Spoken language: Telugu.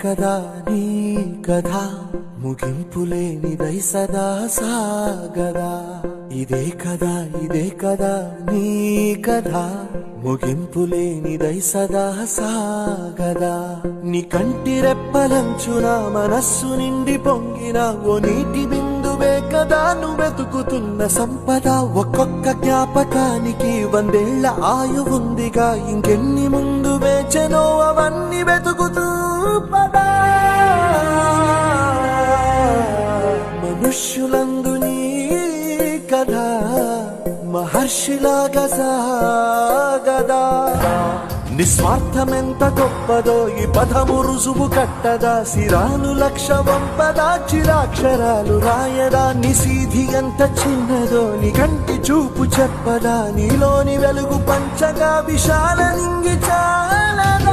కదా నీ కథ ముగింపులేనిదై సదా సాగదా. ఇదే కదా నీ కథ ముగింపులేనిదై సదా సాగదా. నీ కంటి రెప్పలంచున మనస్సు నిండి పొంగిన ఓ నీటి బిందువే కదా నువ్వెతుకుతున్న సంపద. ఒక్కొక్క జ్ఞాపకానికి 100 ఏళ్ల ఆయువుందిగా, ఇంకెన్ని ముందు వేచెనో అవన్నీ వెతుకుతూ పదా. మనుష్యులందు నీ కథ మహర్షిలాగా సాగదా. నిస్వార్థమెంత గొప్పదో ఈ పదము రుజువు కట్టదా. సిరాలు లక్ష వంపదా, చిరాక్షరాలు రాయదా. నిశీధి ఎంత చిన్నదో నీ కంటి చూపు చెప్పదా. నీలోని వెలుగు పంచగా విశాల నింగి చాలదా.